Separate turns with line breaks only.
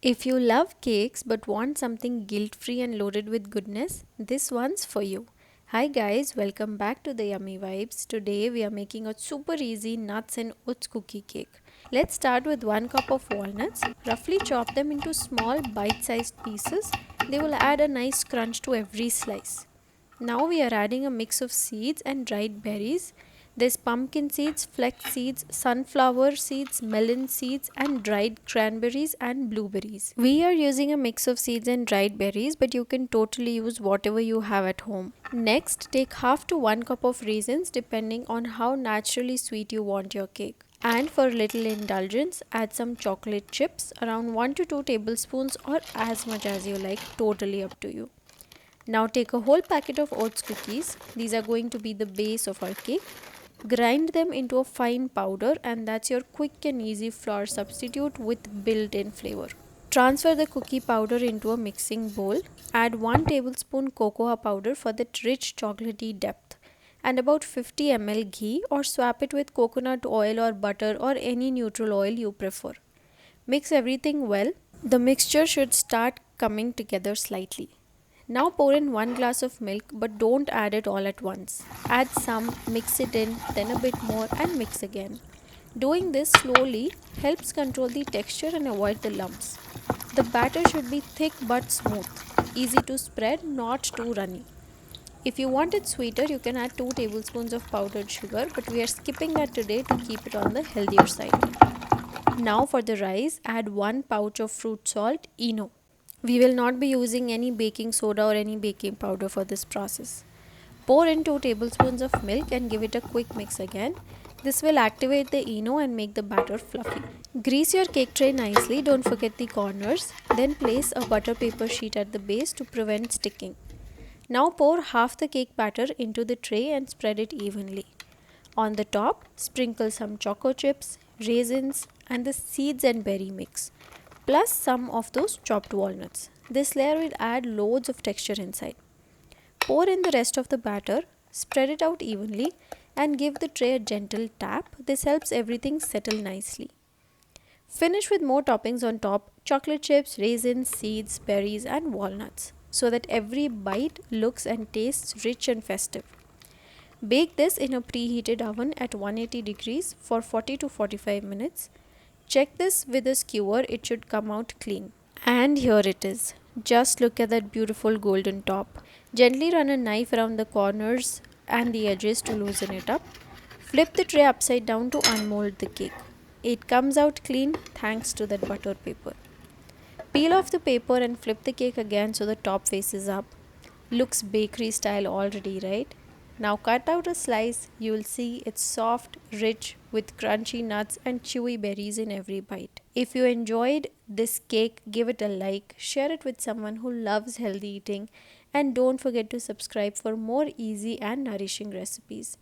If you love cakes but want something guilt-free and loaded with goodness, this one's for you. Hi guys, welcome back to the Yummy Vibes. Today we are making a super easy nuts and oats cookie cake. Let's start with 1 cup of walnuts. Roughly chop them into small bite-sized pieces. They will add a nice crunch to every slice. Now we are adding a mix of seeds and dried berries. There's pumpkin seeds, flax seeds, sunflower seeds, melon seeds and dried cranberries and blueberries. We are using a mix of seeds and dried berries, but you can totally use whatever you have at home. Next, take half to 1 cup of raisins depending on how naturally sweet you want your cake. And for a little indulgence, add some chocolate chips, around 1 to 2 tablespoons or as much as you like, totally up to you. Now take a whole packet of oats cookies. These are going to be the base of our cake. Grind them into a fine powder, and that's your quick and easy flour substitute with built-in flavor. Transfer the cookie powder into a mixing bowl. Add 1 tablespoon cocoa powder for that rich chocolatey depth and about 50 ml ghee, or swap it with coconut oil or butter or any neutral oil you prefer. Mix everything well. The mixture should start coming together slightly. Now pour in 1 glass of milk, but don't add it all at once. Add some, mix it in, then a bit more and mix again. Doing this slowly helps control the texture and avoid the lumps. The batter should be thick but smooth, easy to spread, not too runny. If you want it sweeter, you can add 2 tablespoons of powdered sugar, but we are skipping that today to keep it on the healthier side. Now for the rice, add 1 pouch of fruit salt, Eno. We will not be using any baking soda or any baking powder for this process. Pour in 2 tablespoons of milk and give it a quick mix again. This will activate the Eno and make the batter fluffy. Grease your cake tray nicely, don't forget the corners. Then place a butter paper sheet at the base to prevent sticking. Now pour half the cake batter into the tray and spread it evenly. On the top, sprinkle some choco chips, raisins and the seeds and berry mix, plus some of those chopped walnuts. This layer will add loads of texture inside. Pour in the rest of the batter, spread it out evenly and give the tray a gentle tap. This helps everything settle nicely. Finish with more toppings on top: chocolate chips, raisins, seeds, berries and walnuts, so that every bite looks and tastes rich and festive. Bake this in a preheated oven at 180 degrees for 40 to 45 minutes. Check this with a skewer, it should come out clean. And here it is. Just look at that beautiful golden top. Gently run a knife around the corners and the edges to loosen it up. Flip the tray upside down to unmold the cake. It comes out clean thanks to that butter paper. Peel off the paper and flip the cake again so the top faces up. Looks bakery style already, right? Now cut out a slice. You will see it's soft, rich, with crunchy nuts and chewy berries in every bite. If you enjoyed this cake, give it a like, share it with someone who loves healthy eating, and don't forget to subscribe for more easy and nourishing recipes.